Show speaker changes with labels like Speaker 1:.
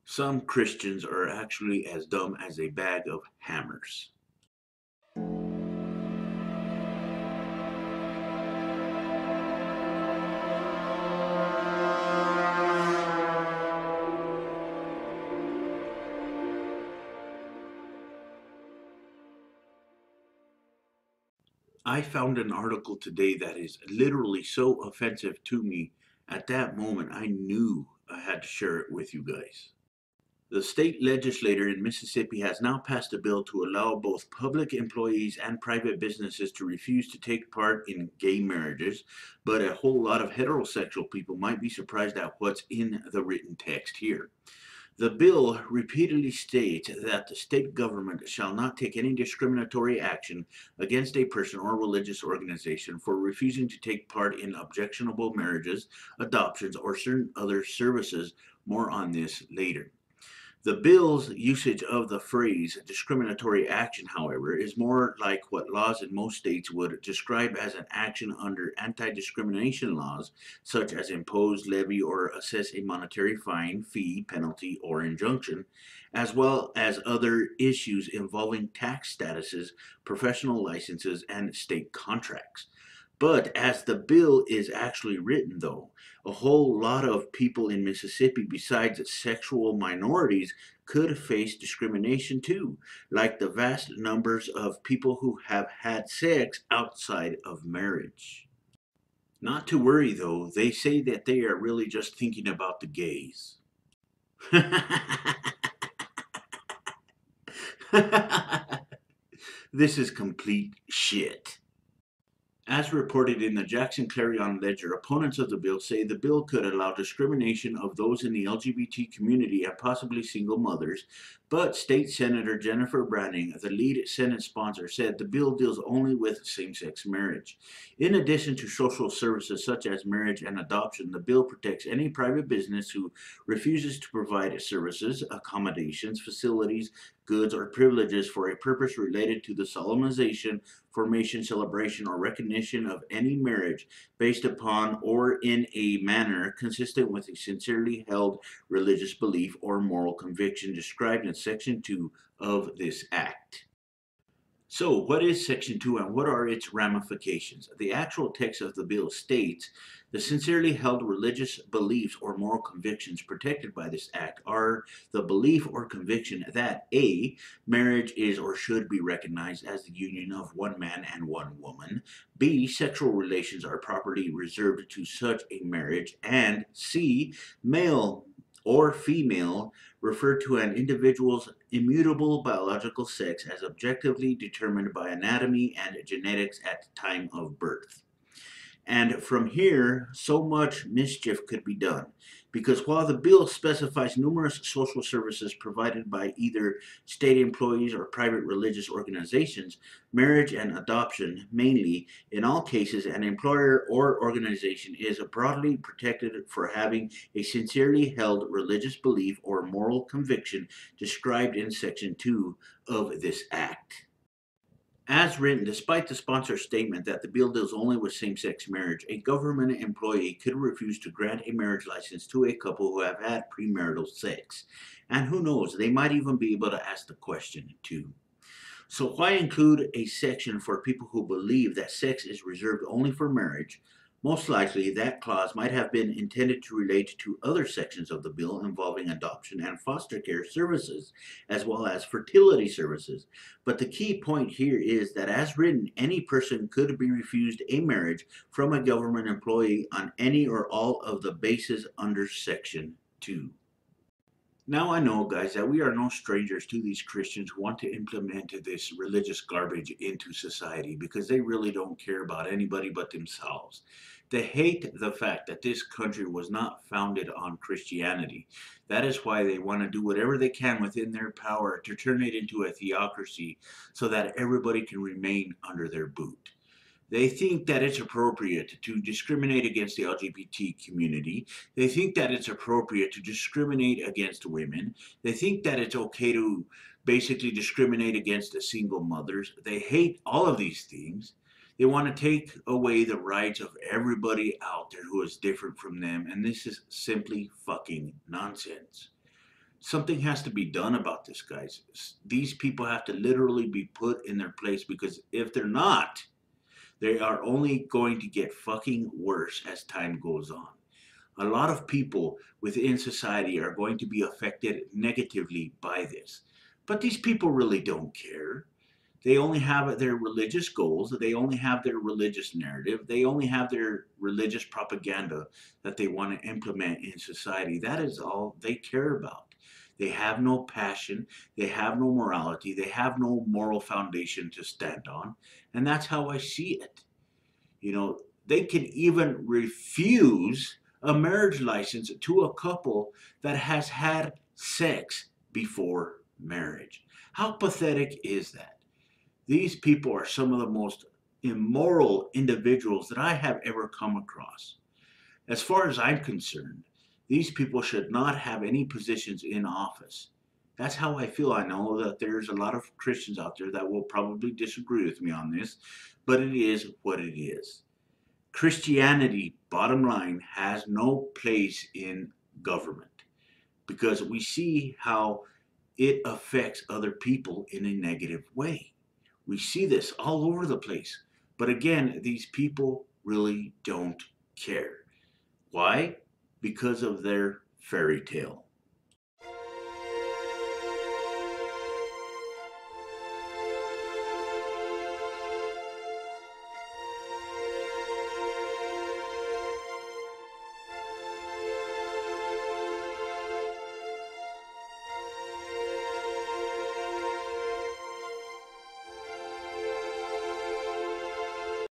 Speaker 1: Some Christians are actually as dumb as a bag of hammers. I found an article today that is literally so offensive to me. At that moment, I knew I had to share it with you guys. The state legislature in Mississippi has now passed a bill to allow both public employees and private businesses to refuse to take part in gay marriages, but a whole lot of heterosexual people might be surprised at what's in the written text here. The bill repeatedly states that the state government shall not take any discriminatory action against a person or religious organization for refusing to take part in objectionable marriages, adoptions, or certain other services. More on this later. The bill's usage of the phrase discriminatory action, however, is more like what laws in most states would describe as an action under anti discrimination laws, such as impose, levy, or assess a monetary fine, fee, penalty, or injunction, as well as other issues involving tax statuses, professional licenses, and state contracts. But as the bill is actually written, though, a whole lot of people in Mississippi, besides sexual minorities, could face discrimination too, like the vast numbers of people who have had sex outside of marriage. Not to worry, though, they say that they are really just thinking about the gays. This is complete shit. As reported in the Jackson Clarion Ledger, opponents of the bill say the bill could allow discrimination of those in the LGBT community and possibly single mothers, but State Senator Jennifer Branning, the lead Senate sponsor, said the bill deals only with same sex marriage. In addition to social services such as marriage and adoption, the bill protects any private business who refuses to provide services, accommodations, facilities, goods, or privileges for a purpose related to the solemnization, formation, celebration, or recognition of any marriage based upon or in a manner consistent with a sincerely held religious belief or moral conviction described in Section 2 of this Act. So, what is Section 2 and what are its ramifications? The actual text of the bill states the sincerely held religious beliefs or moral convictions protected by this act are the belief or conviction that A. Marriage is or should be recognized as the union of one man and one woman, B. Sexual relations are properly reserved to such a marriage, and C. Male or female refer to an individual's immutable biological sex as objectively determined by anatomy and genetics at the time of birth. And from here, so much mischief could be done. Because while the bill specifies numerous social services provided by either state employees or private religious organizations, marriage and adoption, mainly, in all cases, an employer or organization is broadly protected for having a sincerely held religious belief or moral conviction described in Section 2 of this Act. As written, despite the sponsor's statement that the bill deals only with same sex marriage, a government employee could refuse to grant a marriage license to a couple who have had premarital sex. And who knows, they might even be able to ask the question too. So, why include a section for people who believe that sex is reserved only for marriage? Most likely, that clause might have been intended to relate to other sections of the bill involving adoption and foster care services, as well as fertility services. But the key point here is that, as written, any person could be refused a marriage from a government employee on any or all of the bases under Section 2. Now I know, guys, that we are no strangers to these Christians who want to implement this religious garbage into society because they really don't care about anybody but themselves. They hate the fact that this country was not founded on Christianity. That is why they want to do whatever they can within their power to turn it into a theocracy so that everybody can remain under their boot. They think that it's appropriate to discriminate against the LGBT community. They think that it's appropriate to discriminate against women. They think that it's okay to basically discriminate against the single mothers. They hate all of these things. They want to take away the rights of everybody out there who is different from them, and this is simply fucking nonsense. Something has to be done about this, guys. These people have to literally be put in their place, because if they're not, they are only going to get fucking worse as time goes on. A lot of people within society are going to be affected negatively by this. But these people really don't care. They only have their religious goals, they only have their religious narrative, they only have their religious propaganda that they want to implement in society. That is all they care about. They have no passion, they have no morality, they have no moral foundation to stand on. And that's how I see it. You know, they can even refuse a marriage license to a couple that has had sex before marriage. How pathetic is that? These people are some of the most immoral individuals that I have ever come across. As far as I'm concerned, these people should not have any positions in office. That's how I feel. I know that there's a lot of Christians out there that will probably disagree with me on this, but it is what it is. Christianity, bottom line, has no place in government, because we see how it affects other people in a negative way. We see this all over the place. But again, these people really don't care. Why? Because of their fairy tale.